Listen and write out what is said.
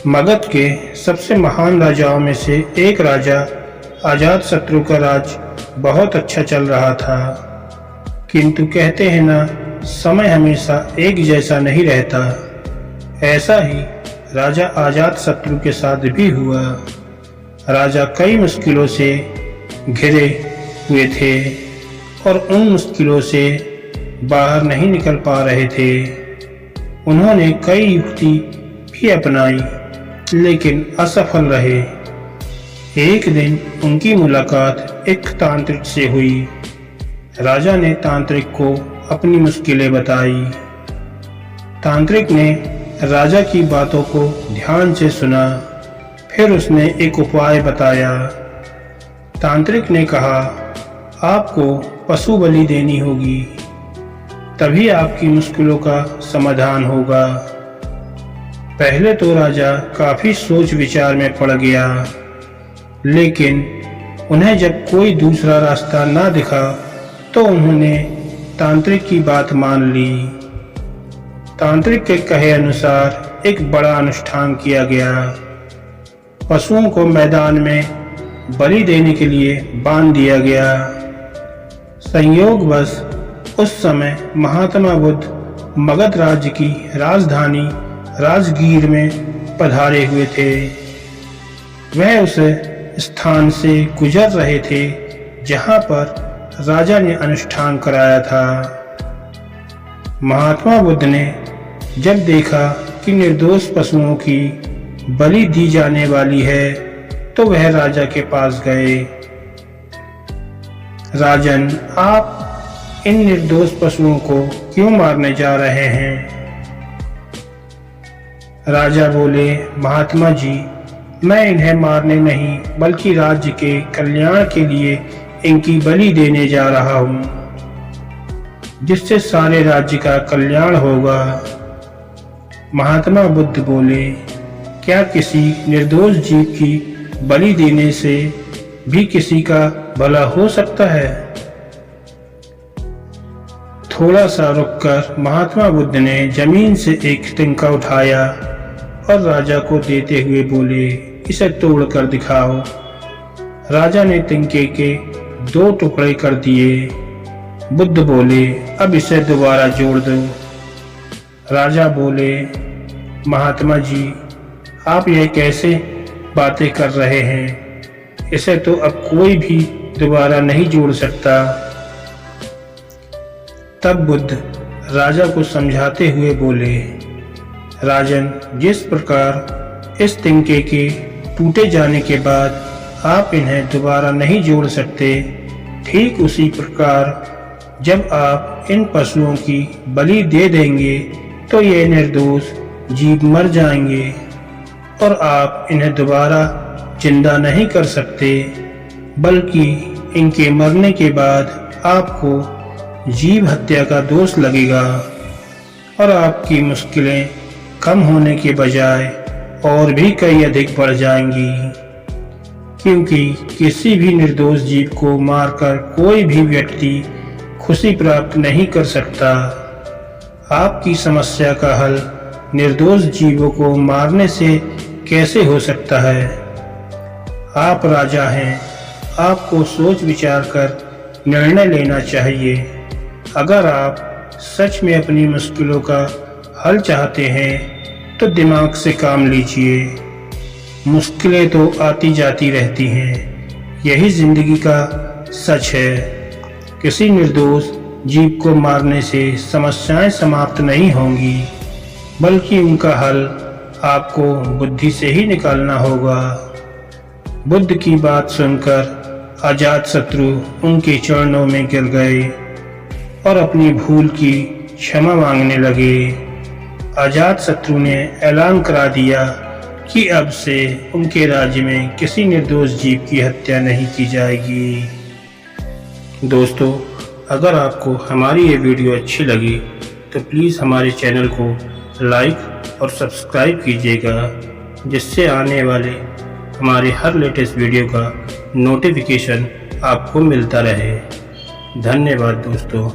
मगध के सबसे महान राजाओं में से एक राजा अजातशत्रु का राज बहुत अच्छा चल रहा था। किंतु कहते हैं ना, समय हमेशा एक जैसा नहीं रहता। ऐसा ही राजा अजातशत्रु के साथ भी हुआ। राजा कई मुश्किलों से घिरे हुए थे और उन मुश्किलों से बाहर नहीं निकल पा रहे थे। उन्होंने कई युक्ति भी अपनाई, लेकिन असफल रहे। एक दिन उनकी मुलाकात एक तांत्रिक से हुई। राजा ने तांत्रिक को अपनी मुश्किलें बताई। तांत्रिक ने राजा की बातों को ध्यान से सुना, फिर उसने एक उपाय बताया। तांत्रिक ने कहा, आपको पशु बलि देनी होगी, तभी आपकी मुश्किलों का समाधान होगा। पहले तो राजा काफी सोच विचार में पड़ गया, लेकिन उन्हें जब कोई दूसरा रास्ता ना दिखा तो उन्होंने तांत्रिक की बात मान ली। तांत्रिक के कहे अनुसार एक बड़ा अनुष्ठान किया गया। पशुओं को मैदान में बलि देने के लिए बांध दिया गया। संयोगवश उस समय महात्मा बुद्ध मगध राज्य की राजधानी राजगीर में पधारे हुए थे। वह उस स्थान से गुजर रहे थे जहां पर राजा ने अनुष्ठान कराया था। महात्मा बुद्ध ने जब देखा कि निर्दोष पशुओं की बलि दी जाने वाली है, तो वह राजा के पास गए। राजन, आप इन निर्दोष पशुओं को क्यों मारने जा रहे हैं? राजा बोले, महात्मा जी, मैं इन्हें मारने नहीं बल्कि राज्य के कल्याण के लिए इनकी बलि देने जा रहा हूँ, जिससे सारे राज्य का कल्याण होगा। महात्मा बुद्ध बोले, क्या किसी निर्दोष जीव की बलि देने से भी किसी का भला हो सकता है? थोड़ा सा रुककर महात्मा बुद्ध ने जमीन से एक तिनका उठाया और राजा को देते हुए बोले, इसे तोड़ कर दिखाओ। राजा ने तिनके के 2 टुकड़े कर दिए। बुद्ध बोले, अब इसे दोबारा जोड़ दो। राजा बोले, महात्मा जी, आप यह कैसे बातें कर रहे हैं? इसे तो अब कोई भी दोबारा नहीं जोड़ सकता। तब बुद्ध राजा को समझाते हुए बोले, राजन, जिस प्रकार इस तिनके के टूटे जाने के बाद आप इन्हें दोबारा नहीं जोड़ सकते, ठीक उसी प्रकार जब आप इन पशुओं की बलि दे देंगे तो ये निर्दोष जीव मर जाएंगे और आप इन्हें दोबारा जिंदा नहीं कर सकते, बल्कि इनके मरने के बाद आपको जीव हत्या का दोष लगेगा और आपकी मुश्किलें कम होने के बजाय और भी कई अधिक बढ़ जाएंगी, क्योंकि किसी भी निर्दोष जीव को मारकर कोई भी व्यक्ति खुशी प्राप्त नहीं कर सकता। आपकी समस्या का हल निर्दोष जीवों को मारने से कैसे हो सकता है? आप राजा हैं, आपको सोच विचार कर निर्णय लेना चाहिए। अगर आप सच में अपनी मुश्किलों का हल चाहते हैं तो दिमाग से काम लीजिए। मुश्किलें तो आती जाती रहती हैं, यही जिंदगी का सच है। किसी निर्दोष जीव को मारने से समस्याएं समाप्त नहीं होंगी, बल्कि उनका हल आपको बुद्धि से ही निकालना होगा। बुद्ध की बात सुनकर अजातशत्रु उनके चरणों में गिर गए और अपनी भूल की क्षमा मांगने लगे। अजातशत्रु ने ऐलान करा दिया कि अब से उनके राज्य में किसी निर्दोष जीव की हत्या नहीं की जाएगी। दोस्तों, अगर आपको हमारी ये वीडियो अच्छी लगी तो प्लीज़ हमारे चैनल को लाइक और सब्सक्राइब कीजिएगा, जिससे आने वाले हमारे हर लेटेस्ट वीडियो का नोटिफिकेशन आपको मिलता रहे। धन्यवाद दोस्तों।